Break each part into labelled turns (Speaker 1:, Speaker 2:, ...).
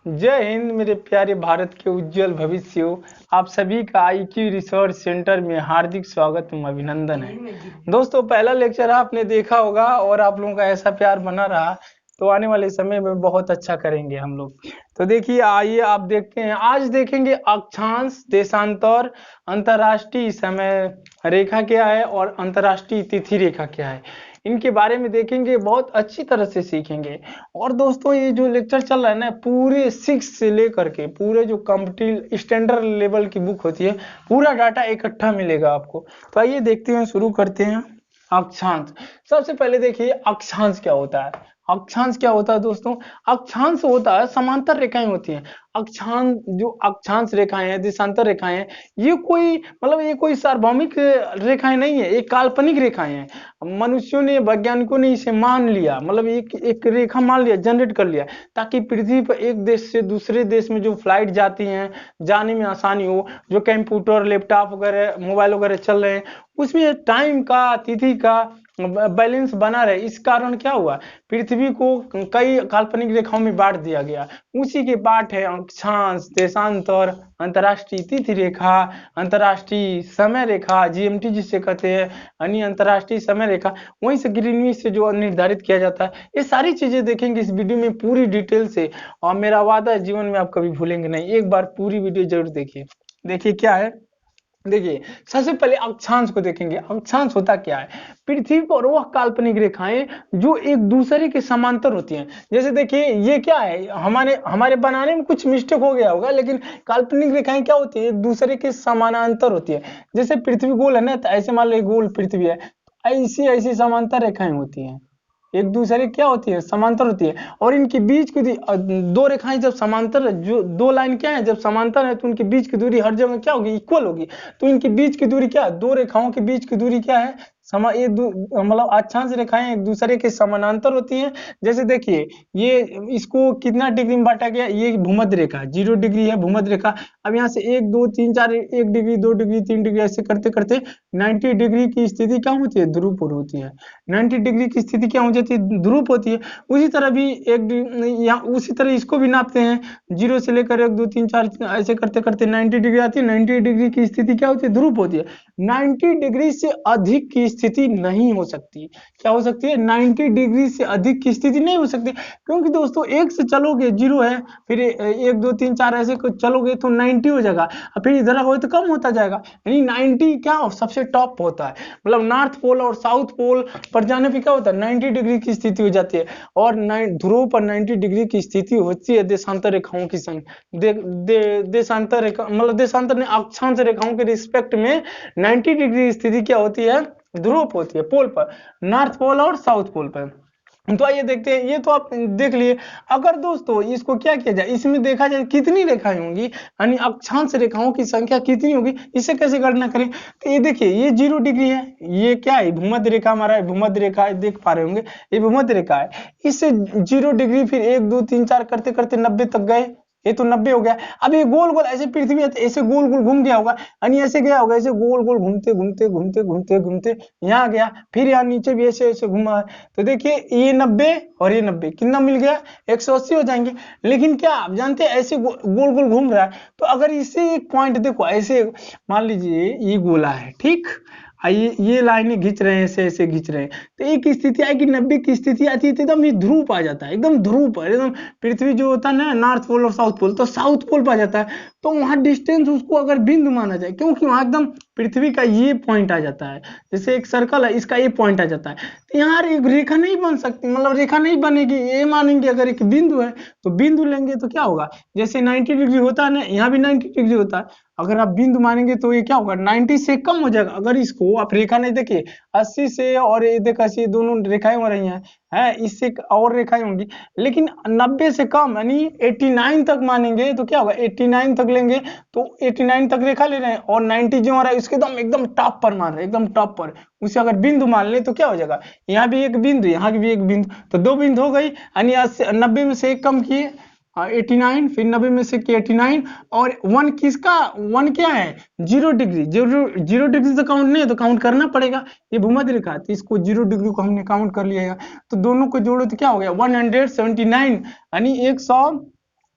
Speaker 1: जय हिंद मेरे प्यारे भारत के उज्जवल भविष्य हो। आप सभी का आईक्यू रिसर्च सेंटर में हार्दिक स्वागत एवं अभिनंदन है। दोस्तों, पहला लेक्चर आपने देखा होगा और आप लोगों का ऐसा प्यार बना रहा तो आने वाले समय में बहुत अच्छा करेंगे हम लोग। तो देखिए, आइए आप देखते हैं। आज देखेंगे अक्षांश, देशांतर, अंतर्राष्ट्रीय समय रेखा क्या है और अंतर्राष्ट्रीय तिथि रेखा क्या है, इनके बारे में देखेंगे, बहुत अच्छी तरह से सीखेंगे। और दोस्तों, ये जो लेक्चर चल रहा है ना, पूरे 6 से लेकर के पूरे जो कॉम्पिटिटिव स्टैंडर्ड लेवल की बुक होती है, पूरा डाटा इकट्ठा मिलेगा आपको। तो आइए देखते हैं, शुरू करते हैं। अक्षांश, सबसे पहले देखिए अक्षांश क्या होता है। अक्षांश क्या होता है दोस्तों? अक्षांश होता है, समांतर रेखाएं होती हैं। अक्षांश, जो अक्षांश रेखाएं हैं, देशांतर रेखाएं हैं, ये कोई मतलब ये कोई सार्वभौमिक रेखाएं नहीं है, ये काल्पनिक रेखाएं हैं। मनुष्यों ने, वैज्ञानिकों ने इसे मान लिया, मतलब एक रेखा मान लिया, जनरेट कर लिया, ताकि पृथ्वी पर एक देश से दूसरे देश में जो फ्लाइट जाती हैं, जाने में आसानी हो। जो कंप्यूटर, लैपटॉप वगैरह, मोबाइल वगैरह चल रहे हैं, उसमें टाइम का, तिथि का बैलेंस बना रहे। इस कारण क्या हुआ, पृथ्वी को कई काल्पनिक रेखाओं में बांट दिया गया। उसी के पाठ है अक्षांश, देशांतर, अंतर्राष्ट्रीय तिथि रेखा, अंतर्राष्ट्रीय समय रेखा, जीएमटी जिसे कहते हैं, यानी अंतर्राष्ट्रीय समय रेखा, वहीं से ग्रीनविच से जो निर्धारित किया जाता है। ये सारी चीजें देखेंगे इस वीडियो में पूरी डिटेल से, और मेरा वादा है जीवन में आप कभी भूलेंगे नहीं। एक बार पूरी वीडियो जरूर देखिए। देखिए क्या है, देखिए सबसे पहले अक्षांश को देखेंगे। अक्षांश होता क्या है? पृथ्वी पर वह काल्पनिक रेखाएं जो एक दूसरे के समांतर होती हैं। जैसे देखिए, ये क्या है, हमारे हमारे बनाने में कुछ मिस्टेक हो गया होगा, लेकिन काल्पनिक रेखाएं क्या होती है, एक दूसरे के समानांतर होती है। जैसे पृथ्वी गोल है ना, तो ऐसे मान लो गोल पृथ्वी है, ऐसी ऐसी समांतर रेखाएं होती हैं, एक दूसरे क्या होती है, समांतर होती है। और इनके बीच की दो रेखाएं जब समांतर, जो दो लाइन क्या है, जब समांतर है तो उनके बीच की दूरी हर जगह क्या होगी, इक्वल होगी। तो इनके बीच की दूरी क्या है, दो रेखाओं के बीच की दूरी क्या है, ये मतलब अक्षांश रेखाएं एक दूसरे के समानांतर होती हैं। जैसे देखिए, ये इसको कितना डिग्री में बांटा गया, ये भूमध्य रेखा 0 डिग्री है, भूमध्य रेखा। अब यहाँ से 1 2 3 4, 1 डिग्री, 2 डिग्री, 3 डिग्री, ऐसे करते करते 90 डिग्री की स्थिति क्या होती है, ध्रुव होती है। 90 डिग्री की स्थिति क्या हो जाती है, ध्रुव होती है। उसी तरह भी यहाँ उसी तरह इसको भी नापते हैं, 0 से लेकर 1 2 3 4 ऐसे करते करते 90 डिग्री आती है। 90 डिग्री की स्थिति क्या होती है, ध्रुव होती है। 90 डिग्री से अधिक की स्थिति नहीं हो सकती। क्या हो सकती है, 90 डिग्री से अधिक की स्थिति नहीं हो सकती, क्योंकि दोस्तों एक से चलोगे 0 है, फिर 1 2 3 4 ऐसे चलोगे तो 90 हो जाएगा, और फिर इधर हो तो कम होता जाएगा। यानी 90 क्या सबसे टॉप होता है, मतलब नॉर्थ पोल और साउथ पोल पर जाने पे क्या होता है, 90 डिग्री की स्थिति हो जाती है। और ध्रुव पर 90 डिग्री की स्थिति होती है देशांतर रेखाओं की संग देशांतर रेखा, मतलब देशांतर ने अक्षांश रेखाओं के रिस्पेक्ट में 90 डिग्री स्थिति क्या होती है, ध्रुव होती है, पोल पर, नॉर्थ पोल और साउथ पोल पर। तो आइए देखते हैं, ये तो आप देख लिए। अगर दोस्तों इसको क्या किया जाए, इसमें देखा जाए कितनी रेखाएं होंगी, यानी अक्षांश रेखाओं की संख्या कितनी होगी, इसे कैसे गणना करें। तो ये देखिए, ये 0 डिग्री है, ये क्या है, भूमध्य रेखा हमारा है, भूमध्य रेखा है, देख पा रहे होंगे, ये भूमध्य रेखा है। इससे 0 डिग्री, फिर 1 2 3 4 करते करते 90 तक गए, ये तो 90 हो गया। अब ये गोल गोल ऐसे पृथ्वी ऐसे गोल गोल घूम गया होगा, यानी ऐसे गया होगा, ऐसे गोल गोल घूमते घूमते घूमते घूमते घूमते यहाँ गया, फिर यहाँ नीचे भी ऐसे ऐसे घूमा है। तो देखिए, ये 90 और ये 90 कितना मिल गया, 180 हो जाएंगे। लेकिन क्या आप जानते हैं, ऐसे गोल गोल घूम रहा है, तो अगर इसे एक पॉइंट देखो, ऐसे मान लीजिए ये गोला है, ठीक, ये लाइनें खींच रहे हैं, ऐसे ऐसे खींच रहे हैं, तो एक स्थिति आएगी, 90 की स्थिति आती है तो एकदम ये ध्रुव आ जाता है, एकदम ध्रुव पर, एकदम पृथ्वी जो होता है ना, नॉर्थ पोल और साउथ पोल, तो साउथ पोल पर आ जाता है। तो वहां डिस्टेंस उसको अगर बिंदु माना जाए, क्योंकि वहां एकदम पृथ्वी का ये पॉइंट आ जाता है, जैसे एक सर्कल है, इसका ये पॉइंट आ जाता है, तो यहाँ एक रेखा नहीं बन सकती, मतलब रेखा नहीं बनेगी। ये मानेंगे अगर एक बिंदु है तो बिंदु लेंगे तो क्या होगा, जैसे 90 डिग्री होता है ना, यहाँ भी 90 डिग्री होता है, अगर आप बिंदु मानेंगे तो ये क्या होगा, 90 से कम हो जाएगा। अगर इसको आप रेखा नहीं देखिए, 80 से, और ये देखो 80, दोनों रेखाएं हो रही हैं, है इससे और रेखाएं होंगी, लेकिन 90 से कम यानी 89 तक मानेंगे तो क्या होगा, 89 तक लेंगे तो 89 तक रेखा ले रहे हैं, और 90 जो आ रहा है उसके एकदम एकदम टॉप पर मान रहे हैं, एकदम टॉप पर। उसे अगर बिंदु मान ले तो क्या हो जाएगा, यहाँ भी एक बिंदु, यहाँ भी एक बिंदु, तो 2 बिंदु हो गई, यानी 90 में से एक कम किए 89, फिर 90 में से 89, और 1 किसका, 1 क्या है, 0 डिग्री, 0 डिग्री से काउंट नहीं है तो काउंट करना पड़ेगा, ये भूमध्य रेखा, तो इसको 0 डिग्री को हमने काउंट कर लिया है। तो दोनों को जोड़ो तो क्या हो गया, 179, यानी 100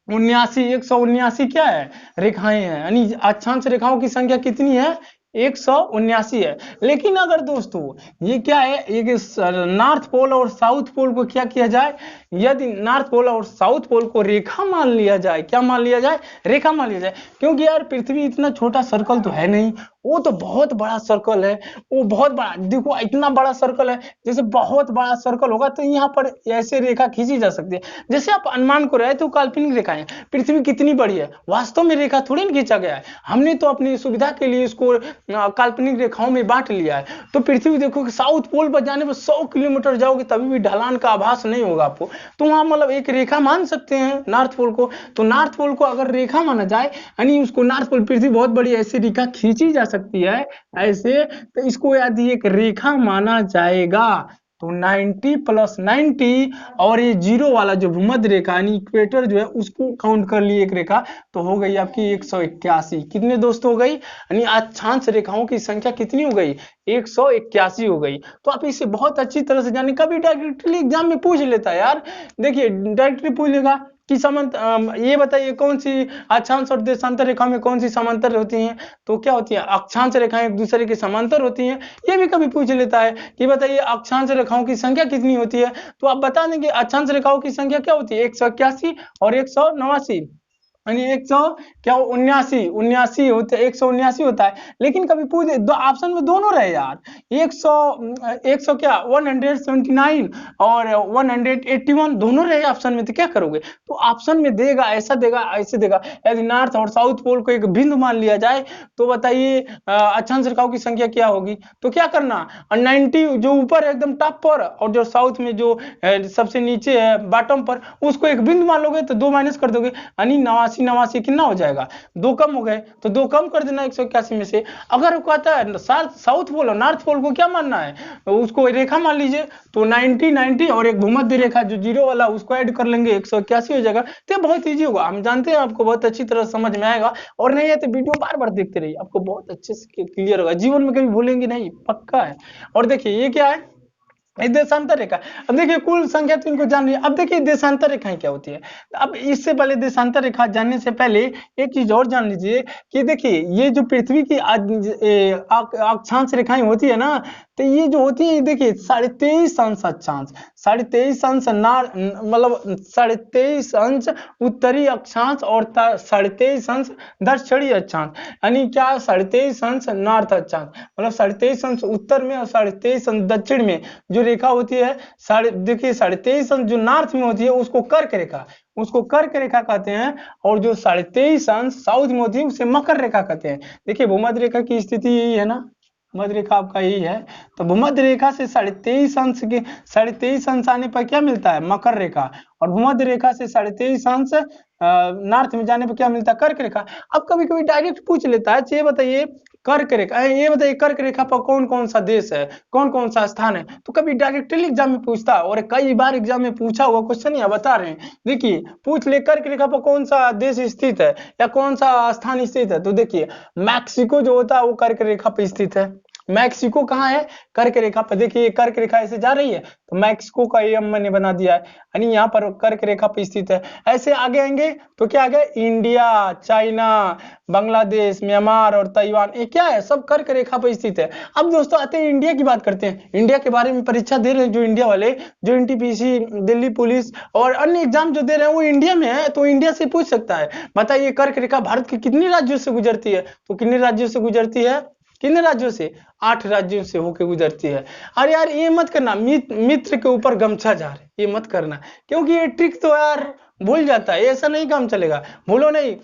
Speaker 1: 79, 179 क्या है, रेखाएं हैं, यानी अक्षांश रेखाओं की संख्या कितनी है, 179 है। लेकिन अगर दोस्तों ये क्या है, एक नॉर्थ पोल और साउथ पोल को क्या किया जाए, यदि नॉर्थ पोल और साउथ पोल को रेखा मान लिया जाए, क्या मान लिया जाए, रेखा मान लिया जाए, क्योंकि यार पृथ्वी इतना छोटा सर्कल तो है नहीं, वो तो बहुत बड़ा सर्कल है, वो बहुत बड़ा, देखो इतना बड़ा सर्कल है, जैसे बहुत बड़ा सर्कल होगा तो यहाँ पर ऐसे रेखा खींची जा सकती है। जैसे आप अनुमान को रहे तो काल्पनिक रेखा है, पृथ्वी कितनी बड़ी है, वास्तव में रेखा थोड़ी ना खींचा गया है, हमने तो अपनी सुविधा के लिए इसको काल्पनिक रेखाओं में बांट लिया है। तो पृथ्वी देखो कि साउथ पोल पर जाने पर 100 किलोमीटर जाओगे तभी भी ढलान का आभास नहीं होगा आपको, तो वहां मतलब एक रेखा मान सकते हैं नॉर्थ पोल को। तो नॉर्थ पोल को अगर रेखा माना जाए, यानी उसको नॉर्थ पोल, पृथ्वी बहुत बड़ी, ऐसी रेखा खींची जा सकती है ऐसे, तो इसको यदि एक रेखा माना जाएगा तो 90 + 90 और ये जीरो वाला जो भूमध्य रेखा यानी इक्वेटर जो है उसको काउंट कर लिए एक रेखा, तो हो गई आपकी 181। कितने दोस्त हो गई, यानी अक्षांश रेखाओं की संख्या कितनी हो गई, 181 हो गई। तो आप इसे बहुत अच्छी तरह से जाने, कभी डायरेक्टली एग्जाम में पूछ लेता है यार, देखिए डायरेक्टली पूछ लेगा कि ये बताइए कौन सी अक्षांश और देशांतर रेखा में कौन सी समांतर होती हैं, तो क्या होती है, अक्षांश रेखाएं एक दूसरे के समांतर होती हैं। ये भी कभी पूछ लेता है कि बताइए अक्षांश रेखाओं की संख्या कितनी होती है, तो आप बता देंगे अक्षांश रेखाओं की संख्या क्या होती है, 181 और 189, यानी 100 क्या 79 होते, 179 होता है। लेकिन कभी पूछ दो ऑप्शन में दोनों रहे यार, 100 क्या 179 और 181 दोनों रहे ऑप्शन में, तो क्या करोगे, तो ऑप्शन में देगा ऐसा देगा ऐसे देगा। यदि नॉर्थ और साउथ पोल को एक बिंदु मान लिया जाए तो बताइए अक्षांश रेखाओं की संख्या क्या होगी, तो क्या करना, 90 जो ऊपर है एकदम टॉप पर और जो साउथ में जो सबसे नीचे है बॉटम पर, उसको एक बिंदु मान लोगे तो 2 माइनस कर दोगे, यानी 89 कितना हो जाएगा, 2 कम हो गए, तो 2 कम कर देना 181 में से। अगर वो कहता है साउथ पोल और नॉर्थ पोल को क्या मानना है, उसको रेखा मान लीजिए, तो 90 और एक भूमध्य रेखा जो जीरो वाला उसको ऐड कर लेंगे, 181 हो जाएगा। तो बहुत ईजी होगा, हम जानते हैं आपको बहुत अच्छी तरह समझ में आएगा, और नहीं है तो वीडियो बार बार देखते रहिए, आपको बहुत अच्छे से क्लियर होगा, जीवन में कभी भूलेंगे नहीं, पक्का है। और देखिए ये क्या है, देशांतर रेखा। अब देखिए कुल संख्या तो इनको जान ली, अब देखिए देशांतर रेखाएं क्या होती है। अब इससे पहले देशांतर रेखा जानने से पहले एक चीज और जान लीजिए कि देखिए ये जो पृथ्वी की अक्षांश रेखाएं होती है ना, तो ये जो होती है देखिए 23.5 अंश अक्षांश, 23.5 अंश मतलब 23.5 अंश उत्तरी अक्षांश और 23.5 अंश दक्षिणी अक्षांश, यानी क्या 23.5 अंश नॉर्थ अक्षांश, मतलब 23.5 अंश उत्तर में और 23.5 अंश दक्षिण में जो रेखा होती है, देखिए 23.5 अंश जो नॉर्थ में होती है उसको कर्क रेखा, कहते हैं, और जो 23.5 अंश साउथ में होती है उसे मकर रेखा कहते हैं। देखिए भूमध्य रेखा की स्थिति यही है ना, मध्य रेखा आपका यही है, तो भूमध्य रेखा से 23.5 अंश आने पर क्या मिलता है, मकर रेखा, और भूमध्य रेखा से 23.5 अंश नॉर्थ में जाने पर क्या मिलता है, कर्क रेखा। अब कभी कभी डायरेक्ट पूछ लेता है, ये बताइए कर्क रेखा, ये बताइए कर्क रेखा पर कौन कौन सा देश है, कौन कौन सा स्थान है, तो कभी डायरेक्टली एग्जाम में पूछता है, और कई बार एग्जाम में पूछा हुआ क्वेश्चन या बता रहे हैं। देखिए पूछ ले कर्क रेखा पर कौन सा देश स्थित है या कौन सा स्थान स्थित है, तो देखिए मैक्सिको जो होता है वो कर्क रेखा पर स्थित है। मैक्सिको कहाँ है, कर्क रेखा पर, देखिए कर्क रेखा ऐसे जा रही है तो मैक्सिको का ये मैंने बना दिया है, यानी यहाँ पर कर्क रेखा पर स्थित है। ऐसे आगे आएंगे तो क्या आ गया, इंडिया, चाइना, बांग्लादेश, म्यांमार और ताइवान, ये क्या है, सब कर्क रेखा पर स्थित है। अब दोस्तों आते हैं इंडिया की बात करते हैं, इंडिया के बारे में परीक्षा दे रहे हैं जो इंडिया वाले, जो एनटीपीसी, दिल्ली पुलिस और अन्य एग्जाम जो दे रहे हैं वो इंडिया में है, तो इंडिया से पूछ सकता है, बताइए कर्क रेखा भारत के कितने राज्यों से गुजरती है, तो कितने राज्यों से गुजरती है, कितने राज्यों से, 8 राज्यों से होकर गुजरती है। अरे यार ये मत करना, मित्र के ऊपर गमछा जा रहे, ये मत करना, क्योंकि ये ट्रिक तो यार भूल जाता है, ऐसा नहीं काम चलेगा, भूलो नहीं।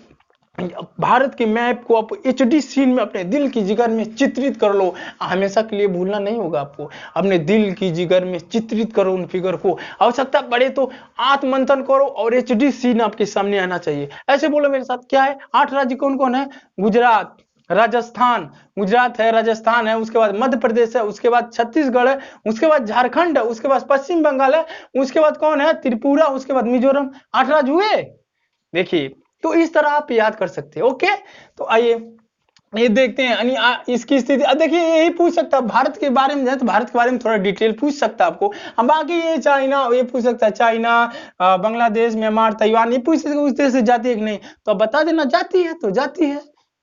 Speaker 1: भारत के मैप को आप HD सीन में अपने दिल की जिगर में चित्रित कर लो, हमेशा के लिए भूलना नहीं होगा आपको, अपने दिल की जिगर में चित्रित करो उन फिगर को, आवश्यकता पड़े तो आत्मंथन करो और HD सीन आपके सामने आना चाहिए। ऐसे बोलो मेरे साथ, क्या है 8 राज्य कौन कौन है, गुजरात, राजस्थान, गुजरात है, राजस्थान है, उसके बाद मध्य प्रदेश है, उसके बाद छत्तीसगढ़ है, उसके बाद झारखंड है, उसके बाद पश्चिम बंगाल है, उसके बाद कौन है, त्रिपुरा, उसके बाद मिजोरम, 8 राज्य हुए। देखिए तो इस तरह आप याद कर सकते हैं। ओके, तो आइए ये देखते हैं यानी इसकी स्थिति। अब देखिए यही पूछ सकता है भारत के बारे में, तो भारत के बारे में थोड़ा डिटेल पूछ सकता है आपको। हम बाकी ये चाइना, ये पूछ सकता है चाइना, बांग्लादेश, म्यांमार, ताइवान, ये पूछ सकते हैं उस देश से जाती है कि नहीं, तो अब बता देना जाती है तो जाती है,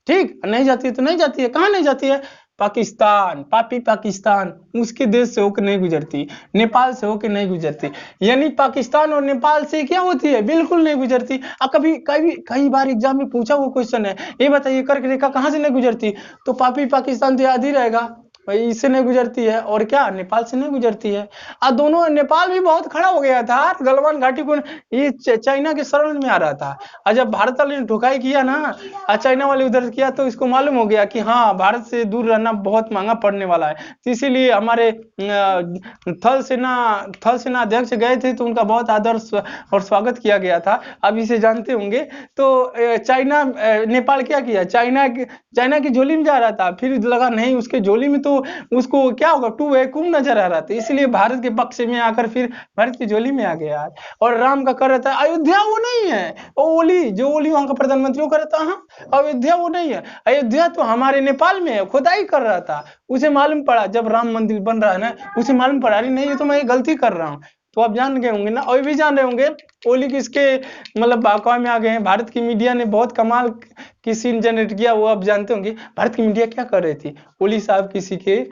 Speaker 1: ठीक, नहीं जाती है तो नहीं जाती है। कहाँ नहीं जाती है? पाकिस्तान, पापी पाकिस्तान, उसके देश से होकर नहीं गुजरती, नेपाल से होकर नहीं गुजरती। यानी पाकिस्तान और नेपाल से क्या होती है? बिल्कुल नहीं गुजरती। अब कभी कभी कई बार एग्जाम में पूछा वो क्वेश्चन है, ये बताइए कर्क रेखा कहाँ से नहीं गुजरती, तो पापी पाकिस्तान तो याद ही रहेगा भाई, इससे नहीं गुजरती है, और क्या नेपाल से नहीं गुजरती है। दोनों, नेपाल भी बहुत खड़ा हो गया था गलवान घाटी को, ये चाइना के शरण में आ रहा था। और जब भारत वाले ने ठुकाई किया ना, चाइना वाले उधर किया, तो इसको मालूम हो गया कि हाँ भारत से दूर रहना बहुत महंगा पड़ने वाला है। तो इसीलिए हमारे थल सेना अध्यक्ष गए थे, तो उनका बहुत आदर और स्वागत किया गया था, आप इसे जानते होंगे। तो चाइना, नेपाल क्या किया, चाइना की झोली में जा रहा था, फिर लगा नहीं उसके झोली में तो उसको क्या होगा, टू वैक्यूम नजर आ रहा था, इसलिए भारत के पक्ष में आकर फिर भारत की झोली में आ गया। और राम का कर रहा था अयोध्या, वो नहीं है, वो ओली, जो ओली वहां का प्रधानमंत्री, वो कर रहा था हाँ अयोध्या वो नहीं है, अयोध्या तो हमारे नेपाल में है, खुदाई कर रहा था। उसे मालूम पड़ा जब राम मंदिर बन रहा है ना, उसे मालूम पड़ा अरे नहीं ये तो मैं गलती कर रहा हूँ। तो आप जान गए होंगे ना, और भी जान रहे होंगे ओली किसके मतलब बाकावा में आ गए हैं। भारत की मीडिया ने बहुत कमाल की सीन जनरेट किया, वो आप जानते होंगे। भारत की मीडिया क्या कर रही थी, ओली साहब किसी के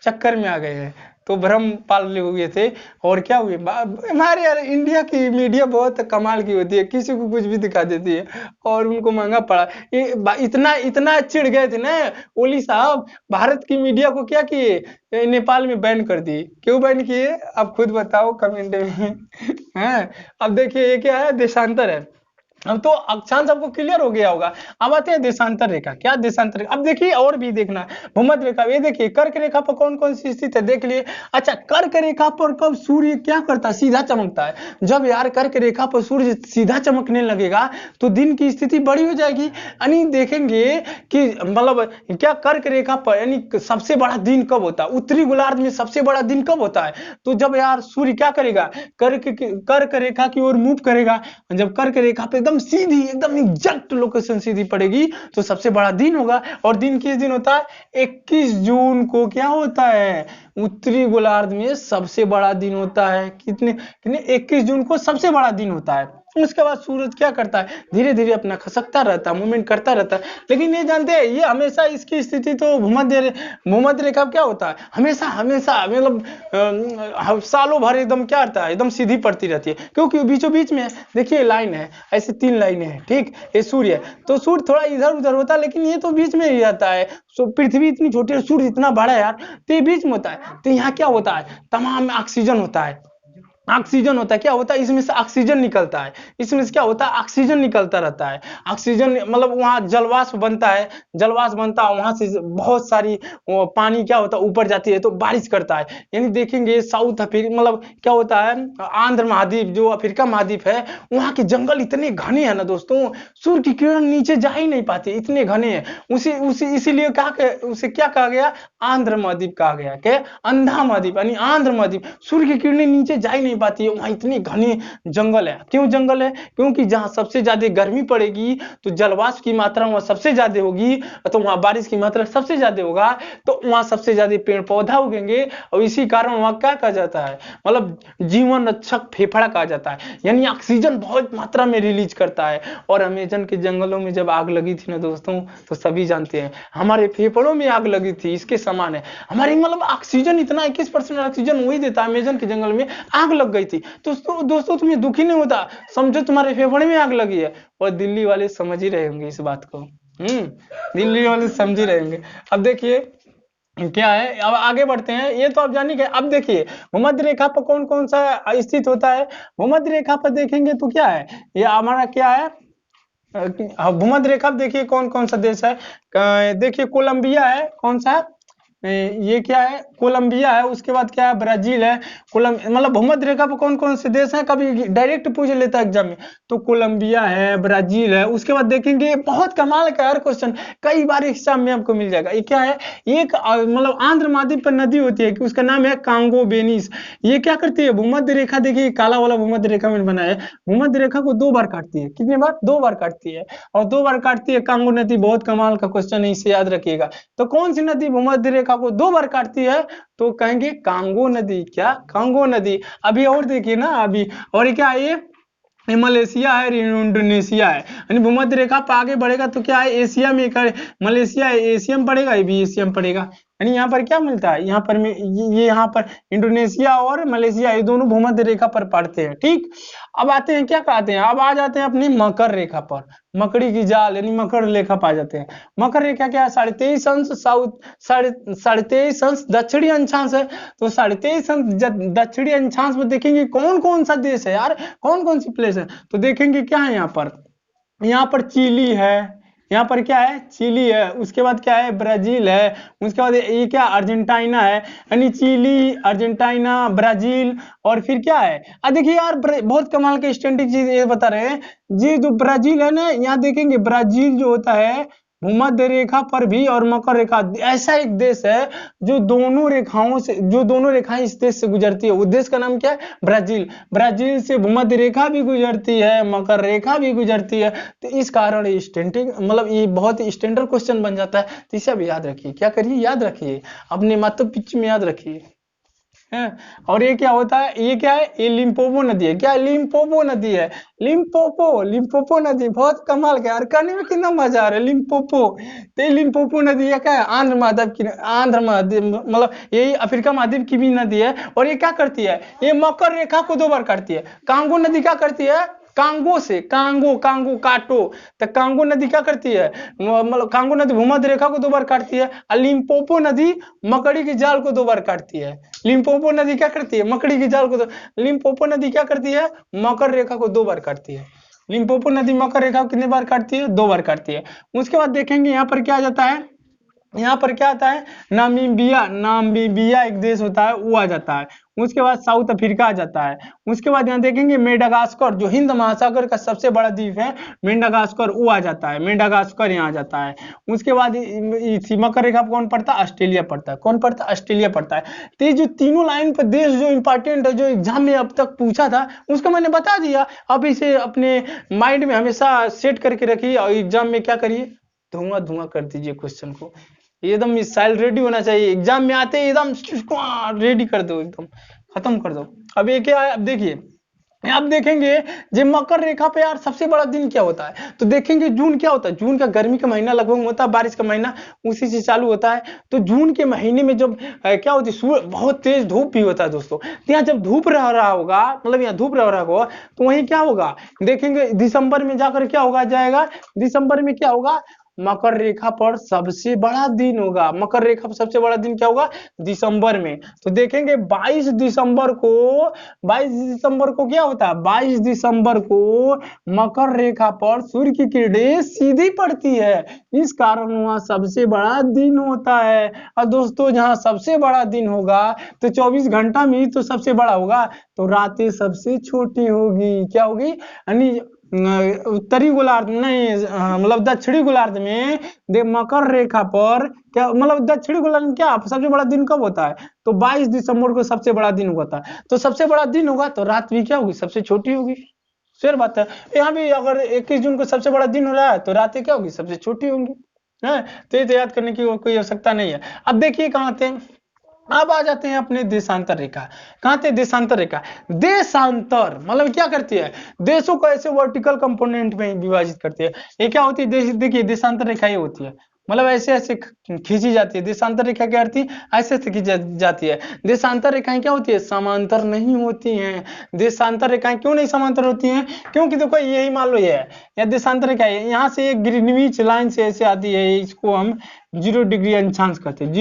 Speaker 1: चक्कर में आ गए हैं, तो भ्रम पाले हुए थे। और क्या हुए, हमारे यार इंडिया की मीडिया बहुत कमाल की होती है, किसी को कुछ भी दिखा देती है और उनको महंगा पड़ा। ये इतना इतना चिढ़ गए थे ना ओली साहब, भारत की मीडिया को क्या किए, नेपाल में बैन कर दिए। क्यों बैन किए आप खुद बताओ कमेंट में हैं। अब देखिए ये क्या है, देशांतर है। अब तो अक्षांश आपको क्लियर हो गया होगा। अब आते हैं देशांतर रेखा। क्या देशांतर रेखा, अब देखिए और भी देखना है। भूमध्य रेखा, ये देखिए कर्क रेखा पर कौन कौन सी स्थित है देख लिए। अच्छा, कर्क रेखा पर कब सूर्य क्या करता है, सीधा चमकता है। जब यार कर्क रेखा पर सूर्य सीधा चमकने लगेगा तो दिन की स्थिति बड़ी हो जाएगी। यानी देखेंगे कि मतलब क्या कर्क रेखा पर यानी सबसे बड़ा दिन कब होता है, उत्तरी गोलार्ध में सबसे बड़ा दिन कब होता है, तो जब यार सूर्य क्या करेगा, कर्क रेखा की ओर मूव करेगा। जब कर्क रेखा पे एकदम सीधी, एकदम एग्जैक्ट लोकेशन सीधी पड़ेगी तो सबसे बड़ा दिन होगा। और दिन किस दिन होता है, 21 जून को क्या होता है, उत्तरी गोलार्ध में सबसे बड़ा दिन होता है। कितने कितने 21 जून को सबसे बड़ा दिन होता है। उसके बाद सूरज क्या करता है, धीरे धीरे अपना खसकता रहता है, मूवमेंट करता रहता है। लेकिन ये जानते हैं ये हमेशा इसकी स्थिति तो भूमध्य रेखा क्या होता है, हमेशा हमेशा मतलब सालों भर एकदम क्या रहता है, एकदम सीधी पड़ती रहती है, क्योंकि बीचों बीच में देखिए लाइन है, ऐसे 3 लाइनें हैं, ठीक। ये सूर्य है तो सूर्य थोड़ा इधर उधर होता है, लेकिन ये तो बीच में ही रहता है। पृथ्वी इतनी छोटी है, सूर्य इतना बड़ा है यार, तो ये बीच में होता है। तो यहाँ क्या होता है, तमाम ऑक्सीजन होता है, ऑक्सीजन होता है, क्या होता है इसमें से ऑक्सीजन निकलता है, इसमें से क्या होता है ऑक्सीजन निकलता रहता है। ऑक्सीजन मतलब वहाँ जलवाष्प बनता है, जलवाष्प बनता है, वहां से बहुत सारी पानी क्या होता है ऊपर जाती है तो बारिश करता है। यानी देखेंगे साउथ अफ्रीका मतलब क्या होता है, आंध्र महाद्वीप जो अफ्रीका महाद्वीप है, वहाँ के जंगल इतने घने हैं ना दोस्तों, सूर्य की किरण नीचे जा ही नहीं पाती, इतने घने हैं। उसी उसी इसीलिए उसे क्या कहा गया, आंध्र महाद्वीप कहा गया, क्या अंधा महाद्वीप यानी आंध्र महाद्वीप। सूर्य की किरणें नीचे जा ही नहीं पाती है, वहां इतने घने जंगल है। क्यों जंगल है, क्योंकि जहां सबसे ज्यादा गर्मी पड़ेगी तो जलवाष्प की मात्रा वहां सबसे ज्यादा होगी, तो वहां बारिश की मात्रा सबसे ज्यादा होगा, तो वहां सबसे ज्यादा पेड़ पौधा उगेंगे। और इसी कारण वहां क्या कहा जाता है, मतलब जीवन रक्षक फेफड़ा कहा जाता है, यानी ऑक्सीजन बहुत मात्रा में रिलीज करता है। और अमेजन के जंगलों में जब आग लगी थी ना दोस्तों, तो सभी जानते हैं हमारे फेफड़ों में आग लगी थी, इसके समान है हमारी मतलब ऑक्सीजन इतना 21% ऑक्सीजन वही देता है। अमेजन के जंगल में आग लग गई थी। तो दोस्तों तुम्हें दुखी नहीं होता, समझो तुम्हारे फेफड़े में आग लगी है। और दिल्ली वाले समझ ही रहे होंगे इस बात को, दिल्ली वाले समझ ही रहे होंगे। अब देखिए क्या है, अब आगे बढ़ते हैं। ये तो आप जानिए गए। अब देखिए भूमध्य रेखा पर कौन कौन सा स्थित होता है। भूमध्य रेखा पर देखेंगे तो क्या है, ये हमारा क्या है, भूमध्य रेखा देखिए कौन कौन सा देश है। देखिए कोलंबिया है, कौन सा, ये क्या है, कोलंबिया है, उसके बाद क्या है, ब्राजील है। मतलब भूमध्य रेखा पर कौन कौन से देश हैं, कभी डायरेक्ट पूछ लेता है एग्जाम में, तो कोलंबिया है, ब्राजील है। उसके बाद देखेंगे बहुत कमाल का यार क्वेश्चन, कई बार एग्जाम में आपको मिल जाएगा। ये क्या है, एक मतलब आंध्र महाद्वीप पर नदी होती है कि उसका नाम है कांगो बेनिस। ये क्या करती है, भूमध्य रेखा, देखिए काला वाला भूमध्य रेखा मैंने बनाया है, भूमध्य रेखा को 2 बार काटती है। कितने बार, 2 बार काटती है, और 2 बार काटती है। कांगो नदी बहुत कमाल का क्वेश्चन है, इसे याद रखिएगा। तो कौन सी नदी भूमध्य रेखा को 2 बार काटती है, तो कहेंगे कांगो नदी। क्या, कांगो नदी। अभी और देखिए ना, अभी और क्या है, ये मलेशिया है, इंडोनेशिया है। यानी भूमध्य रेखा पर आगे बढ़ेगा तो क्या है, एशिया में मलेशिया है, एशिया में पड़ेगा, ये भी एशिया में पड़ेगा। यानी यहाँ पर क्या मिलता है, यहाँ पर ये यहाँ पर इंडोनेशिया और मलेशिया, ये दोनों भूमध्य रेखा पर पड़ते हैं। ठीक, अब आते हैं, क्या कहते हैं, अब आ जाते हैं अपनी मकर रेखा पर, मकड़ी की जाल यानी मकर रेखा पा जाते हैं। मकर रेखा क्या है, 23.5 अंश साउथ, 23.5 अंश दक्षिणी अक्षांश है। तो 23.5 अंश दक्षिणी अक्षांश में देखेंगे कौन कौन सा देश है यार, कौन कौन सी प्लेस है, तो देखेंगे क्या है, यहाँ पर चिली है, यहाँ पर क्या है, चिली है। उसके बाद क्या है, ब्राजील है। उसके बाद ये क्या, अर्जेंटीना है। यानी चिली, अर्जेंटीना, ब्राजील, और फिर क्या है, देखिए यार बहुत कमाल के स्टैंडिंग चीज ये बता रहे हैं। ये जो ब्राजील है ना, यहाँ देखेंगे ब्राजील जो होता है भूमध्य रेखा पर भी और मकर रेखा, ऐसा एक देश है जो दोनों रेखाओं से, जो दोनों रेखाएं इस देश से गुजरती है, उस देश का नाम क्या है, ब्राजील। ब्राजील से भूमध्य रेखा भी गुजरती है, मकर रेखा भी गुजरती है। तो इस कारण ये स्टैंडिंग, मतलब ये बहुत ही स्टैंडर्ड क्वेश्चन बन जाता है। तो इसे भी याद रखिए, क्या करिए, याद रखिए, अपने मातृ पिच में याद रखिए है। और ये क्या होता है, ये क्या है, ये लिम्पोपो नदी है। क्या, लिम्पोपो नदी है, लिम्पोपो नदी, बहुत कमाल का यार, करने में कितना मजा आ रहा है, लिम्पोपो। तो ये लिम्पोपो नदी है, क्या है, आंध्र महाद्वीप की, आंध्र महाद्वीप मतलब यही अफ्रीका महाद्वीप की भी नदी है। और ये क्या करती है, ये मकर रेखा को 2 बार काटती है। कांगो नदी क्या करती है, कांगो से, कांगो, कांगो काटो, तो कांगो नदी क्या करती है, मतलब कांगो नदी भूमध्य रेखा को 2 बार काटती है। और लिम्पोपो नदी मकड़ी की जाल को 2 बार काटती है। लिम्पोपो नदी क्या करती है, मकड़ी की जाल को लिम्पोपो नदी क्या करती है, मकर रेखा को 2 बार काटती है। लिम्पोपो नदी मकर रेखा को कितने बार काटती है, 2 बार काटती है। उसके बाद देखेंगे यहाँ पर क्या आ जाता है, यहाँ पर क्या आता है, नामीबिया एक देश होता है, वो आ जाता है। उसके बाद साउथ अफ्रीका आ जाता है। उसके बाद यहाँ देखेंगे मेडागास्कर, जो हिंद महासागर का सबसे बड़ा द्वीप है, मेडागास्कर, वो आ जाता है, मेडागास्कर यहाँ आ जाता है। उसके बाद मकर रेखा पर कौन पड़ता है, ऑस्ट्रेलिया पड़ता है। कौन पड़ता है, ऑस्ट्रेलिया पड़ता है। तो ये जो तीनों लाइन पर देश जो इंपॉर्टेंट है, जो एग्जाम में अब तक पूछा था, उसको मैंने बता दिया। अब इसे अपने माइंड में हमेशा सेट करके रखिए, और एग्जाम में क्या करिए, धुआं धुआं कर दीजिए क्वेश्चन को। एकदम मिसाइल रेडी होना चाहिए, एग्जाम में आते ही एकदम रेडी कर दो, एकदम खत्म कर दो। अब ये क्या है, अब देखिए, अब देखेंगे जो मकर रेखा पे यार सबसे बड़ा दिन क्या होता है, तो देखेंगे जून क्या होता है, जून का गर्मी का महीना लगभग होता है, बारिश का महीना उसी से चालू होता है। तो जून के महीने में जब क्या होती है, सूर्य बहुत तेज धूप भी होता है दोस्तों। तो यहाँ जब धूप रह रहा होगा, मतलब यहाँ धूप रह रहा होगा, तो वहीं क्या होगा, देखेंगे दिसंबर में जाकर क्या होगा, जाएगा दिसंबर में क्या होगा, मकर रेखा पर सबसे बड़ा दिन होगा। मकर रेखा पर सबसे बड़ा दिन क्या होगा, दिसंबर में। तो देखेंगे 22 दिसंबर को, 22 दिसंबर को क्या होता है, 22 दिसंबर को मकर रेखा पर सूर्य की किरणें सीधी पड़ती है, इस कारण वहां सबसे बड़ा दिन होता है। और दोस्तों जहां सबसे बड़ा दिन होगा तो 24 घंटा में ही तो सबसे बड़ा होगा, तो रातें सबसे छोटी होगी। क्या होगी, यानी उत्तरी गोलार्ध नहीं, मतलब दक्षिणी गोलार्ध में मकर रेखा पर क्या, मतलब दक्षिणी गोलार्ध में क्या सबसे बड़ा दिन कब होता है, तो 22 दिसंबर को सबसे बड़ा दिन होता है। तो सबसे बड़ा दिन होगा तो रात भी क्या होगी, सबसे छोटी होगी। शेर बात है। यहाँ भी अगर 21 जून को सबसे बड़ा दिन हो रहा है तो रातें क्या होगी, सबसे छोटी होंगी है। तो ये याद करने की कोई आवश्यकता नहीं है। अब देखिए कहाँ थे, अब आ जाते हैं अपने देशांतर रेखा। कहाँ थे, देशांतर रेखा। देशांतर मतलब क्या करती है, देशों को ऐसे वर्टिकल कंपोनेंट में विभाजित करती है। ये क्या होती है, देखिए देशांतर रेखा ये होती है, मतलब ऐसे ऐसे खींची जाती है। देशांतर रेखा क्या करती है, ऐसे ऐसे खींची जाती है। देशांतर रेखाएं क्या होती है, समांतर नहीं होती हैं। देशांतर रेखाएं क्यों नहीं समांतर होती हैं, क्योंकि देखो यही मान लो ये है, या देशांतर रेखा है, यहाँ से एक ग्रीनविच लाइन से ऐसे आती है, इसको हम 0 डिग्री अंशांश कहते हैं,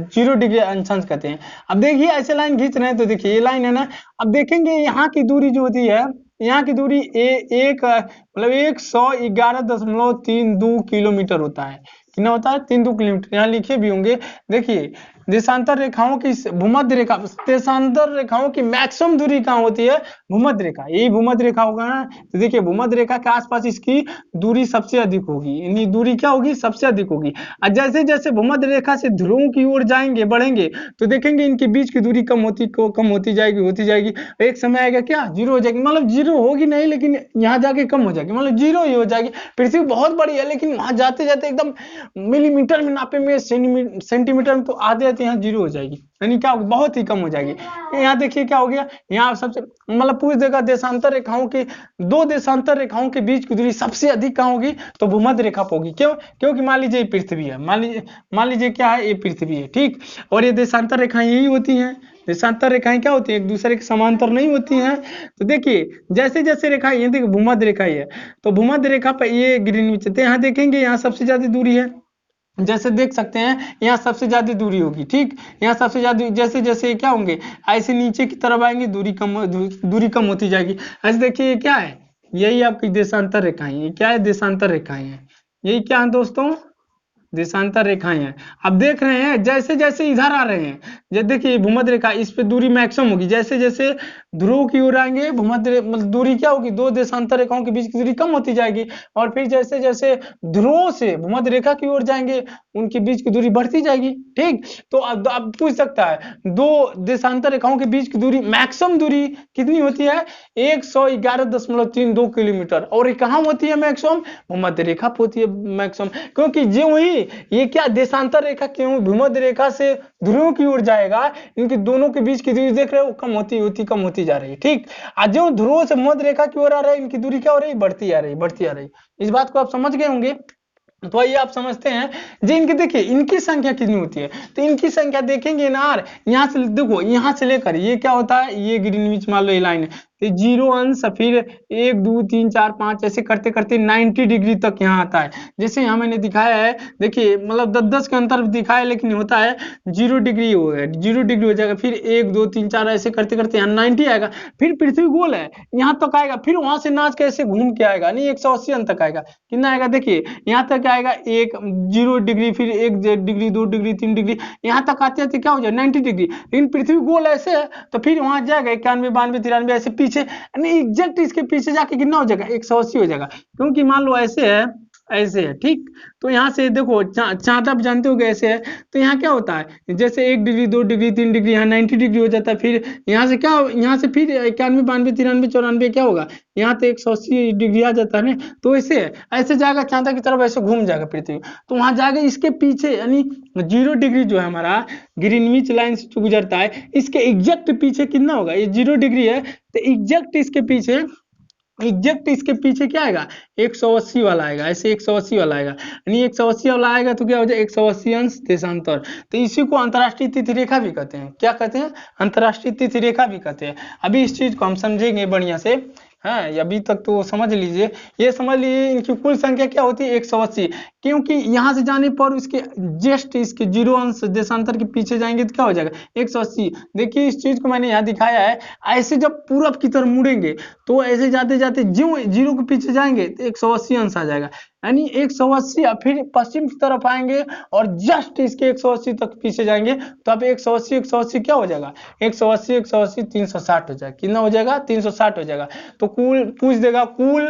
Speaker 1: 0 डिग्री अंशांश कहते हैं। अब देखिए ऐसे लाइन खींच रहे हैं, तो देखिए ये लाइन है ना। अब देखेंगे यहाँ की दूरी जो होती है, यहाँ की दूरी मतलब 111.32 किलोमीटर होता है। कितना होता है, 32 किलोमीटर, यहाँ लिखे भी होंगे। देखिए देशांतर रेखाओं की भूमध्य रेखा, देशांतर रेखाओं की मैक्सिमम दूरी कहाँ होती है? भूमध्य रेखा, यही भूमध्य रेखा होगा ना। तो देखिए भूमध्य रेखा के आसपास इसकी दूरी सबसे अधिक होगी, यानी दूरी क्या होगी? सबसे अधिक होगी। और जैसे जैसे भूमध्य रेखा से ध्रुवों की ओर जाएंगे, बढ़ेंगे, तो देखेंगे इनके बीच की दूरी कम होती जाएगी। एक समय आएगा क्या? जीरो हो जाएगी, मतलब जीरो होगी नहीं लेकिन यहाँ जाके कम हो जाएगी, मतलब जीरो ही हो जाएगी। पृथ्वी बहुत बड़ी है लेकिन वहां जाते जाते एकदम मिलीमीटर में नापे में, सेंटीमीटर में, तो आते आते यहाँ जीरो हो जाएगी, यानी क्या होगी? बहुत ही कम हो जाएगी। यहाँ देखिए क्या हो गया, यहाँ सबसे मतलब पूछ देगा देशांतर रेखाओं की, दो देशांतर रेखाओं के बीच की दूरी सबसे अधिक कहाँ होगी? तो भूमध्य रेखा पर होगी। क्यों? क्योंकि मान लीजिए पृथ्वी है, मान लीजिए क्या है? ये पृथ्वी है, ठीक। और ये देशांतर रेखाएं यही होती हैं। देशांतर रेखाएं क्या होती है? एक दूसरे के समांतर नहीं होती हैं। तो देखिए जैसे जैसे रेखा, ये देखिए भूमध्य रेखा ही है, तो भूमध्य रेखा पर ये ग्रीनविच, यहाँ देखेंगे यहाँ सबसे ज्यादा दूरी है, जैसे देख सकते हैं यहाँ सबसे ज्यादा दूरी होगी, ठीक। यहाँ सबसे ज्यादा, जैसे जैसे क्या होंगे, ऐसे नीचे की तरफ आएंगे, दूरी कम होती जाएगी। ऐसे देखिए ये क्या है? यही आपकी देशांतर रेखाएं, ये क्या है? देशांतर रेखाएं हैं। यही क्या है दोस्तों? देशांतर रेखाएं हैं। अब देख रहे हैं जैसे जैसे इधर आ रहे हैं, जैसे देखिए भूमध्य रेखा, इस पे दूरी मैक्सिमम होगी, जैसे जैसे ध्रुव की ओर आएंगे भूमध्य मतलब दूरी क्या होगी? दो देशांतर रेखाओं के बीच की दूरी कम होती जाएगी। और फिर जैसे जैसे ध्रुव से भूमध्य रेखा की ओर जाएंगे उनके बीच की दूरी बढ़ती जाएगी, ठीक। तो अब पूछ सकता है दो देशांतर रेखाओं के बीच की दूरी, मैक्सिमम दूरी कितनी होती है? 111.32 किलोमीटर। और ये कहाँ होती है मैक्सिमम? भूमध्य रेखा पर होती है मैक्सिमम, क्योंकि जो ही ये क्या देशांतर रेखा क्यों भूमध्य रेखा से ध्रुव की ओर जाएगा, इनके दोनों के बीच की दूरी देख रहे हो कम होती जा रही है, ठीक। आज जो ध्रुव से मध्य रेखा की ओर आ रहा है, इनकी दूरी क्या हो रही है? बढ़ती आ रही। इस बात को आप समझ गए होंगे। तो आइए आप समझते हैं जी, इनकी देखिए इनकी संख्या कितनी होती है। तो इनकी संख्या देखेंगे ना यार, यहाँ से देखो, यहाँ से लेकर ये क्या होता है? ये ग्रीनविच मान लो ये लाइन है, तो 0 अंश, फिर 1 2 3 4 5 ऐसे करते करते 90 डिग्री तक यहाँ आता है। जैसे यहाँ मैंने दिखाया है, देखिए मतलब 10 के अंतर दिखाया, लेकिन होता है 0 डिग्री हो गया, 0 डिग्री हो जाएगा, फिर 1 2 3 4 ऐसे करते करते यहाँ 90 आएगा। फिर पृथ्वी गोल है, यहाँ तक आएगा, फिर वहां से नाच के ऐसे घूम के आएगा, नहीं 180 अंत तक आएगा। कितना आएगा? देखिए यहाँ तक आएगा 0 डिग्री, फिर 1 डिग्री, 2 डिग्री, 3 डिग्री, यहाँ तक आते आते क्या हो जाए? 90 डिग्री। लेकिन पृथ्वी गोल ऐसे है, तो फिर वहां जाएगा 91 92 93 ऐसे पीछे, एग्जैक्ट इसके पीछे जाके कितना हो जाएगा? 180 हो जाएगा। क्योंकि मान लो ऐसे है, ठीक। तो यहाँ से देखो चाँद आप जानते हो ऐसे है, तो यहाँ क्या होता है? जैसे 1 डिग्री, 2 डिग्री, 3 डिग्री, यहाँ 90 डिग्री हो जाता है। फिर यहाँ से क्या, यहाँ से फिर 91 92 93 94 क्या होगा? यहाँ तो 180 डिग्री आ जाता है ना। तो ऐसे है, ऐसे जाएगा चांदा की तरफ, ऐसे घूम जाएगा पृथ्वी, तो वहां जाएगा इसके पीछे, यानी 0 डिग्री जो है हमारा ग्रीनविच लाइन से जो गुजरता है, इसके एग्जैक्ट पीछे कितना होगा? ये 0 डिग्री है, तो एग्जैक्ट इसके पीछे क्या आएगा? 180 वाला आएगा, ऐसे 180 वाला आएगा, यानी 180 वाला आएगा तो क्या हो जाएगा? 180 अंश देशांतर। तो इसी को अंतरराष्ट्रीय तिथि रेखा भी कहते हैं। क्या कहते हैं? अंतरराष्ट्रीय तिथि रेखा भी कहते हैं। अभी इस चीज को हम समझेंगे बढ़िया से, हाँ अभी तक तो समझ लीजिए। ये समझ लीजिए इनकी कुल संख्या क्या होती है? 180, क्योंकि यहाँ से जाने पर इसके जस्ट इसके 0 अंश देशांतर के पीछे जाएंगे तो क्या हो जाएगा? 180। देखिए इस चीज को मैंने यहाँ दिखाया है, ऐसे जब पूरब की तरफ मुड़ेंगे तो ऐसे जाते जाते जो 0 के पीछे जाएंगे तो 180 अंश आ जाएगा, यानी 180। फिर पश्चिम की तरफ आएंगे और जस्ट इसके 180 तक पीछे जाएंगे तो अब 180 क्या हो जाएगा? 180 360 हो जाएगा। कितना हो जाएगा? 360 हो जाएगा। तो कुल पूछ देगा कुल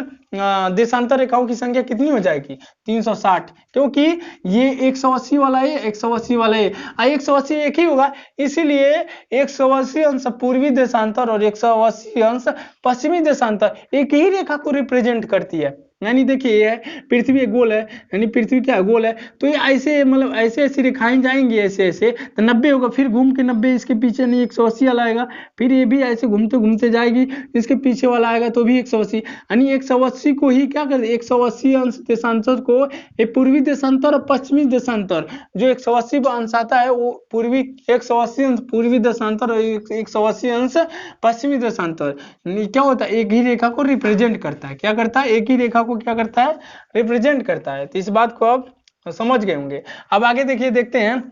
Speaker 1: देशांतर रेखाओं की संख्या कितनी हो जाएगी? 360, क्योंकि ये 180 वाला है, 180 वाला है, 180 एक ही होगा, इसीलिए 180 अंश पूर्वी देशांतर और 180 अंश पश्चिमी देशांतर एक ही रेखा को रिप्रेजेंट करती है। यानी देखिए ये पृथ्वी एक गोल है, यानी पृथ्वी क्या गोल है, तो ये ऐसे मतलब ऐसे ऐसी रेखाएं जाएंगी ऐसे ऐसे, तो 90 होगा, फिर घूम के 90 इसके पीछे नहीं 180 वाला आएगा, फिर ये भी ऐसे घूमते घूमते जाएगी, इसके पीछे वाला आएगा तो भी 180, यानी 180 को ही क्या कर 180 अंश देशांतर को ये पूर्वी देशांतर और पश्चिमी देशांतर, जो 180 अंश आता है वो पूर्वी 180 अंश पूर्वी देशांतर और 180 अंश पश्चिमी देशांतर क्या होता है? एक ही रेखा को रिप्रेजेंट करता है। क्या करता है? एक ही रेखा को क्या करता है? रिप्रेजेंट करता है। तो इस बात को आप समझ गए होंगे। अब आगे देखिए, देखते हैं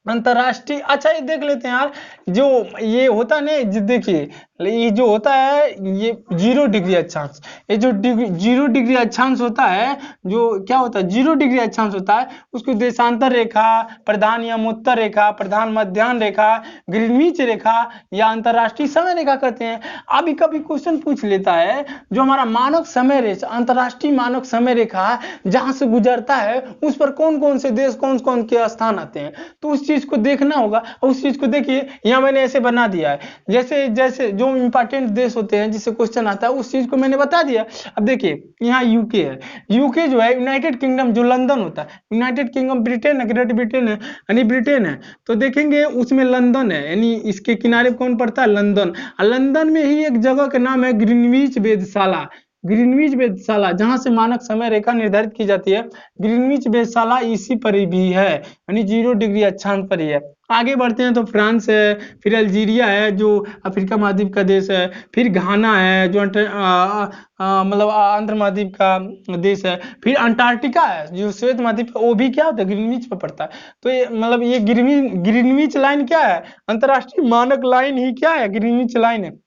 Speaker 1: अंतरराष्ट्रीय, अच्छा ये देख लेते हैं यार, जो ये होता है ना, देखिए ये जो होता है ये 0 डिग्री अक्षांश, ये जो 0 डिग्री अक्षांश होता है, जो क्या होता है 0 डिग्री अक्षांश होता है, उसको देशांतर रेखा, प्रधान यमोत्तर रेखा, प्रधान मध्याह्न रेखा, ग्रीनविच रेखा या अंतरराष्ट्रीय समय रेखा कहते हैं। अभी कभी क्वेश्चन पूछ लेता है जो हमारा मानक समय रेखा, अंतरराष्ट्रीय मानक समय रेखा जहां से गुजरता है, उस पर कौन कौन से देश, कौन कौन के स्थान आते हैं, तो उस चीज को देखना होगा। उस चीज को देखिए, यहाँ मैंने ऐसे बना दिया है, जैसे जैसे जो इंपॉर्टेंट देश होते हैं जिससे क्वेश्चन आता है, उस चीज को मैंने बता दिया। अब देखिए यहाँ यूके है, यूके जो है यूनाइटेड किंगडम, जो लंदन होता है, यूनाइटेड किंगडम ब्रिटेन है, ग्रेट ब्रिटेन है, यानी ब्रिटेन है, तो देखेंगे उसमें लंदन है, यानी इसके किनारे कौन पड़ता है, लंदन। और लंदन में ही एक जगह का नाम है ग्रीनविच वेधशाला, ग्रीनविच वेधशाला, जहां से मानक समय रेखा निर्धारित की जाती है, ग्रीनविच वेधशाला इसी पर ही भी है, यानी 0 डिग्री अक्षांश पर ही है। आगे बढ़ते हैं तो फ्रांस है, फिर अल्जीरिया है जो अफ्रीका महाद्वीप का देश है, फिर घाना है जो मतलब आंध्र महाद्वीप का देश है, फिर अंटार्कटिका है जो श्वेत महाद्वीप का, वो भी क्या होता है, ग्रीनविच पर पड़ता है। तो ये मतलब ये ग्रीनविच लाइन क्या है, अंतरराष्ट्रीय मानक लाइन ही क्या है, ग्रीनविच लाइन है।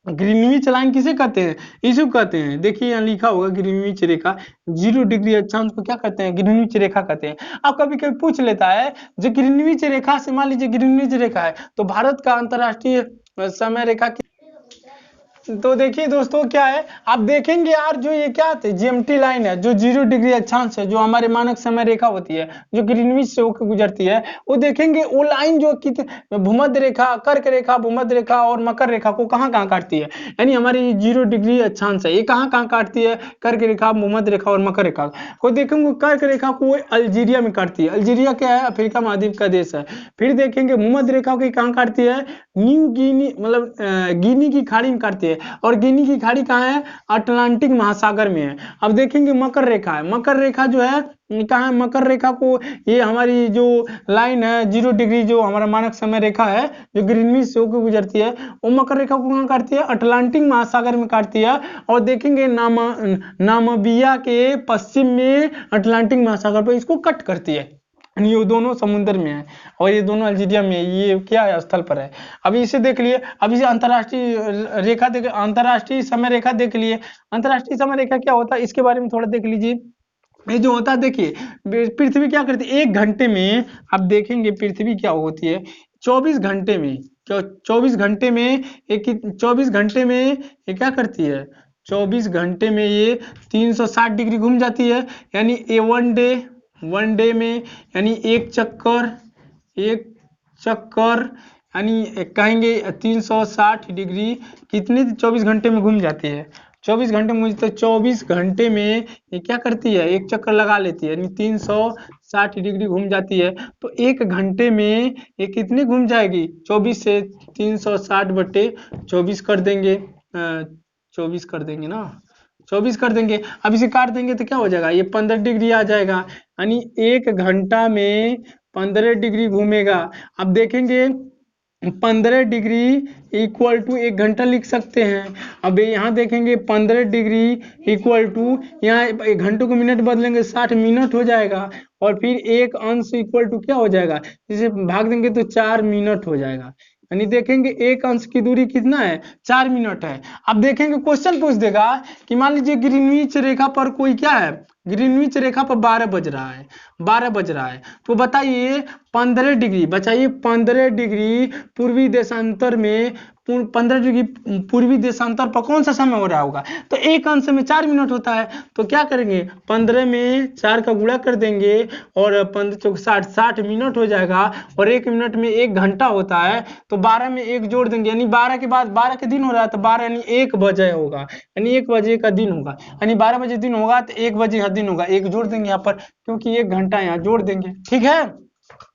Speaker 1: ग्रीनविच लाइन किसे कहते हैं, इसे कहते हैं, देखिए यहाँ लिखा होगा ग्रीनविच रेखा, 0 डिग्री अक्षांश को क्या कहते हैं, ग्रीनविच रेखा कहते हैं। अब कभी कभी पूछ लेता है जो ग्रीनविच रेखा से, मान लीजिए ग्रीनविच रेखा है, तो भारत का अंतरराष्ट्रीय समय रेखा, तो देखिए दोस्तों क्या है, आप देखेंगे यार जो ये क्या है, जीएमटी लाइन है, जो 0 डिग्री अक्षांश है, जो हमारे मानक समय रेखा होती है, जो ग्रीनविच से होकर गुजरती है, वो देखेंगे वो लाइन जो भूमध्य रेखा, कर्क रेखा, भूमध्य रेखा और मकर रेखा को कहाँ कहाँ काटती है, यानी हमारी 0 डिग्री अक्षांश है, ये कहाँ कहाँ काटती है, कर्क रेखा, भूमध्य रेखा और मकर रेखा को देखेंगे। कर्क रेखा को अल्जीरिया में काटती है, अल्जीरिया क्या है, अफ्रीका महाद्वीप का देश है। फिर देखेंगे भूमध्य रेखा को कहाँ काटती है, न्यू गिनी, मतलब गिनी की खाड़ी में काटती है, और गिनी की खाड़ी कहाँ है, अटलांटिक महासागर में है। अब देखेंगे मकर रेखा है, मकर रेखा जो है कहाँ है, मकर रेखा को, ये हमारी जो लाइन है 0 डिग्री, जो हमारा मानक समय रेखा है जो ग्रीनविच से होकर गुजरती है, वो मकर रेखा को कहाँ काटती है, अटलांटिक महासागर में काटती है। और देखेंगे नामीबिया के पश्चिम में अटलांटिक महासागर पर इसको कट करती है, ये दोनों समुद्र में है, और ये दोनों अल्जीरिया में है, ये क्या है, स्थल पर है। अभी इसे देख लिए, अभी इसे अंतरराष्ट्रीय रेखा देख, अंतरराष्ट्रीय समय रेखा देख लिए। अंतरराष्ट्रीय समय रेखा क्या होता है, इसके बारे में थोड़ा देख लीजिए। ये जो होता है, देखिए पृथ्वी क्या करती है, 1 घंटे में, आप देखेंगे पृथ्वी क्या होती है, 24 घंटे में, 24 घंटे में, 24 घंटे में ये क्या करती है, 24 घंटे में ये 360 डिग्री घूम जाती है, यानी ये वन डे में, यानी एक चक्कर यानी कहेंगे 360 डिग्री कितने 24 घंटे में घूम जाती है, 24 घंटे में, तो 24 घंटे में ये क्या करती है, एक चक्कर लगा लेती है, यानी 360 डिग्री घूम जाती है। तो 1 घंटे में ये कितने घूम जाएगी, 24 से 360 बटे 24 कर देंगे, 24 कर देंगे ना, 24 कर देंगे। अब इसे काट देंगे तो क्या हो जाएगा, ये 15 डिग्री आ जाएगा, यानी 1 घंटा में 15 डिग्री घूमेगा। अब देखेंगे 15 डिग्री इक्वल टू 1 घंटा लिख सकते हैं। अब यहाँ देखेंगे 15 डिग्री इक्वल टू, यहाँ घंटों को मिनट बदलेंगे 60 मिनट हो जाएगा, और फिर एक अंश इक्वल टू क्या हो जाएगा, जिसे भाग देंगे तो 4 मिनट हो जाएगा, यानी देखेंगे एक अंश की दूरी कितना है, 4 मिनट है। अब देखेंगे क्वेश्चन पूछ देगा कि मान लीजिए ग्रीनविच रेखा पर कोई क्या है, ग्रीनविच रेखा पर 12 बज रहा है, 12 बज रहा है, तो बताइए 15 डिग्री, बचाइए 15 डिग्री पूर्वी देशांतर में, 15 डिग्री पूर्वी देशांतर पर कौन सा समय हो रहा होगा, तो एक अंश में 4 मिनट होता है, तो क्या करेंगे 15 में 4 का गुणा कर देंगे, और 15 चौक 60 मिनट हो जाएगा, और 1 मिनट में 1 घंटा होता है, तो 12 में 1 जोड़ देंगे, यानी 12 के बाद 12 के दिन हो रहा है, तो 12 यानी 1 बजे होगा, यानी 1 बजे का दिन होगा, यानी 12 बजे दिन होगा तो 1 बजे का दिन होगा, 1 जोड़ देंगे यहाँ पर, क्योंकि 1 घंटा यहाँ जोड़ देंगे, ठीक है।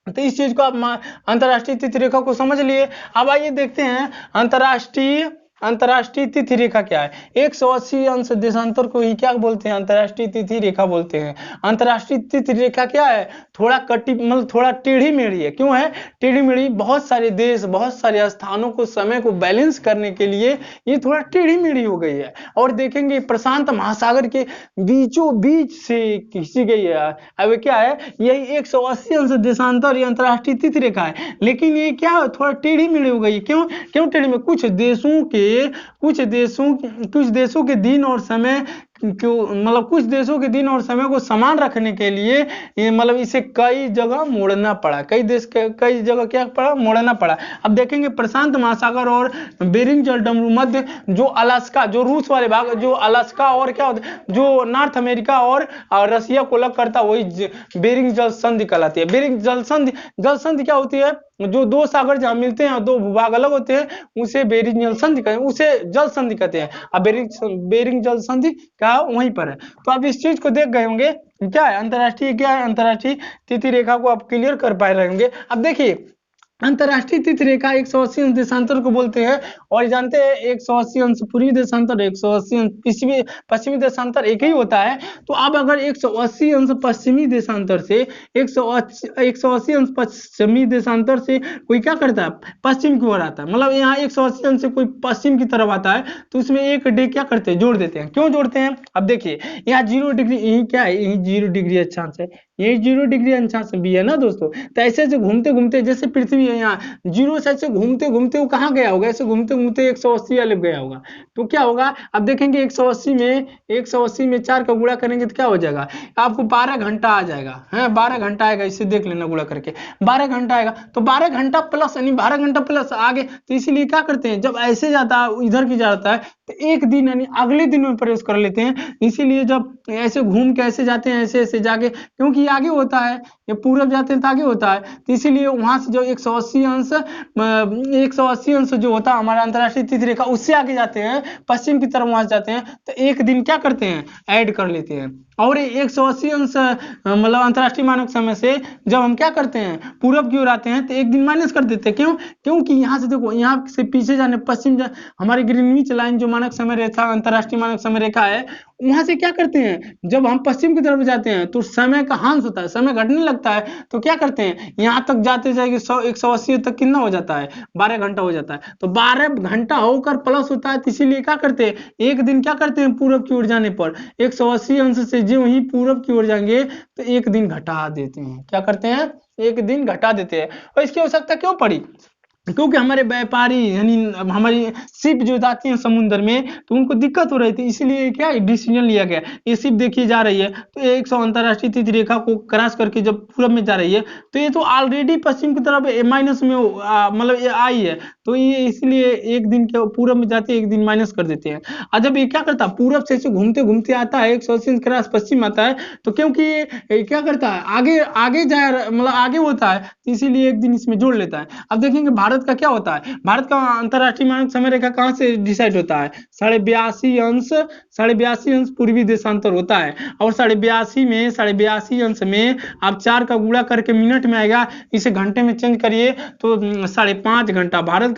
Speaker 1: तो इस चीज को आप अंतरराष्ट्रीय तिथि रेखा को समझ लिए। अब आइए देखते हैं अंतरराष्ट्रीय अंतर्राष्ट्रीय तिथि रेखा क्या है? 180 अंश देशांतर को ही क्या बोलते हैं? अंतर्राष्ट्रीय तिथि रेखा बोलते हैं। अंतर्राष्ट्रीय तिथि रेखा क्या है? थोड़ा कटी मतलब थोड़ा टेढ़ी मेढ़ी है। क्यों है टेढ़ी मेढ़ी? बहुत सारे देश, बहुत सारे स्थानों को, समय को बैलेंस करने के लिए ये थोड़ा टेढ़ी मेढ़ी हो गई है। और देखेंगे प्रशांत महासागर के बीचों बीच से खींची गई है। अब क्या है, यही 180 अंश देशांतर ये अंतर्राष्ट्रीय तिथि रेखा है, लेकिन ये क्या है, थोड़ा टेढ़ी मेढ़ी हो गई। क्यों क्यों टेढ़ी में? कुछ देशों के दिन और समय मतलब कुछ देशों के दिन और समय को समान रखने के लिए ये मतलब इसे कई जगह मोड़ना पड़ा। कई जगह क्या पड़ा? मोड़ना पड़ा। अब देखेंगे प्रशांत महासागर और बेरिंग जलडमरू मध्य जो अलास्का, जो रूस वाले भाग, जो अलास्का और क्या होता है, जो नॉर्थ अमेरिका और रसिया को अलग करता, वही बेरिंग जल संधि कहलाती है। बेरिंग जल संधि क्या होती है? जो दो सागर जहां मिलते हैं और दो भूभाग अलग होते हैं उसे बेरिंग जल संधि कहते हैं, उसे जल संधि कहते हैं। अब बेरिंग जल संधि का वहीं पर है। तो आप इस चीज को देख गए होंगे, क्या है अंतर्राष्ट्रीय, क्या है अंतर्राष्ट्रीय तिथि रेखा को आप क्लियर कर पाए रहे होंगे। अब देखिए अंतर्राष्ट्रीय तिथि रेखा 180 अंश देशांतर को बोलते हैं। और जानते हैं 180 अंश पूर्वी देशांतर, 180 अंश पश्चिमी देशांतर एक ही होता है। तो अब अगर 180 अंश पश्चिमी देशांतर से 180 अंश पश्चिमी देशांतर से कोई क्या करता है? पश्चिम की ओर आता है, मतलब यहाँ 180 अंश से कोई पश्चिम की तरफ आता है तो उसमें एक डे क्या करते हैं? जोड़ देते हैं। क्यों जोड़ते हैं? अब देखिए यहाँ 0 डिग्री, यही क्या है, यही 0 डिग्री अक्षांश है, यही 0 डिग्री अक्षांश भी है ना दोस्तों। तो ऐसे से घूमते घूमते, जैसे पृथ्वी है यहाँ 0 से ऐसे घूमते घूमते वो कहाँ गया होगा? ऐसे घूमते घूमते 180 वाले गया होगा। तो क्या होगा? अब देखेंगे 180 में 4 का गुणा करेंगे तो क्या हो जाएगा? आपको 12 घंटा आ जाएगा है, 12 घंटा आएगा। इसे देख लेना गुणा करके 12 घंटा आएगा। तो 12 घंटा प्लस यानी 12 घंटा प्लस आगे। तो इसीलिए क्या करते हैं, जब ऐसे जाता है इधर की जाता है तो एक दिन यानी अगले दिन में प्रवेश कर लेते हैं। इसीलिए जब ऐसे घूम के ऐसे जाते हैं, ऐसे ऐसे जाके, क्योंकि आगे होता है, ये पूरब जाते हैं तो आगे होता है, तो इसीलिए वहां से जो 180 अंश जो होता है हमारा अंतर्राष्ट्रीय तिथि रेखा, उससे आगे जाते हैं पश्चिम की तरफ, वहां जाते हैं तो एक दिन क्या करते हैं? ऐड कर लेते हैं। और 180 अंश मतलब अंतर्राष्ट्रीय मानक समय से जब हम क्या करते हैं? पूरब की ओर आते हैं तो एक दिन माइनस कर देते हैं। क्यों? क्योंकि यहाँ से देखो, यहाँ से पीछे जाने पश्चिम हमारी ग्रीनविच लाइन जो मानक समय रेखा, अंतर्राष्ट्रीय मानक समय रेखा है, वहां से क्या करते हैं? जब हम पश्चिम की तरफ जाते हैं तो समय का हांस होता है, समय घटने लगता है। तो क्या करते हैं? यहाँ तक जाते जाएंगे 180 तक कितना हो जाता है? 12 घंटा हो जाता है। तो 12 घंटा होकर प्लस होता है, तो इसीलिए क्या करते हैं? एक दिन क्या करते हैं? पूरब की ओर जाने पर 180 अंश से जो ही पूरब की ओर जाएंगे तो एक दिन घटा देते हैं। क्या करते हैं? एक दिन घटा देते हैं। और इसकी आवश्यकता क्यों पड़ी? क्योंकि हमारे व्यापारी यानी हमारी शिप जो जाती है समुद्र में तो उनको दिक्कत हो रही थी, इसलिए क्या डिसीजन लिया गया। ये शिप देखिए जा रही है तो 100 अंतर्राष्ट्रीय तिथि रेखा को क्रॉस करके जब पूरब में जा रही है तो ये तो ऑलरेडी पश्चिम की तरफ माइनस में मतलब ये आई है, तो ये इसलिए एक दिन के पूरब में जाते एक दिन माइनस कर देते हैं। और जब ये क्या करता है? पूरब से घूमते घूमते आता है 180 क्रॉस पश्चिम आता है, तो क्योंकि ये क्या करता है? आगे आगे जा मतलब आगे होता है, इसीलिए एक दिन इसमें जोड़ लेता है। अब देखेंगे भारत का क्या होता है? भारत का अंतर्राष्ट्रीय मानक समय रेखा कहां से डिसाइड होता है? 82.5 अंश पूर्वी देशांतर होता है। और 82 अंश में आप 4 का गुणा करके मिनट में आएगा, इसे घंटे में चेंज करिए तो 5.5 घंटा। भारत का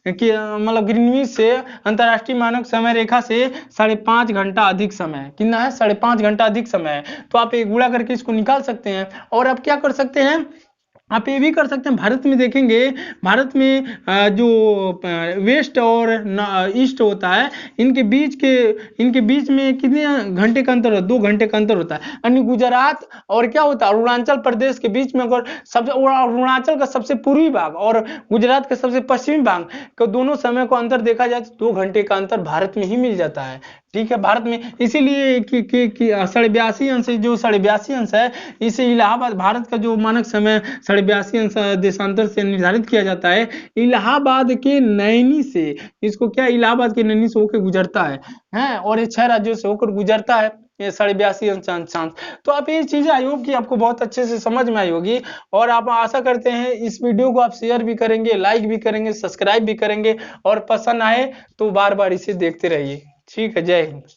Speaker 1: मतलब ग्रीनविच से अंतर्राष्ट्रीय मानक समय रेखा से 5.5 घंटा अधिक समय है। कितना है? 5.5 घंटा अधिक समय है। तो आप एक गुणा करके इसको निकाल सकते हैं। और आप क्या कर सकते हैं? आप ये भी कर सकते हैं, भारत में देखेंगे, भारत में जो वेस्ट और ईस्ट होता है, इनके बीच में कितने घंटे का अंतर होता है? 2 घंटे का अंतर होता है। यानी गुजरात और क्या होता है? अरुणाचल प्रदेश के बीच में अगर अरुणाचल का सबसे पूर्वी भाग और गुजरात के सबसे पश्चिमी भाग को दोनों समय को अंतर देखा जाए तो 2 घंटे का अंतर भारत में ही मिल जाता है। ठीक है, भारत में इसीलिए कि 82 अंश, जो 82 अंश है, इसे इलाहाबाद, भारत का जो मानक समय 82 अंश देशांतर से निर्धारित किया जाता है, इलाहाबाद के नैनी से, इसको क्या इलाहाबाद के नैनी से होकर गुजरता है और ये 6 राज्यों से होकर गुजरता है ये 82 अंश। तो आप ये चीजें आई होप कि आपको बहुत अच्छे से समझ में आई होगी। और आप आशा करते हैं इस वीडियो को आप शेयर भी करेंगे, लाइक भी करेंगे, सब्सक्राइब भी करेंगे, और पसंद आए तो बार बार इसे देखते रहिए। ठीक है, जय हिंद।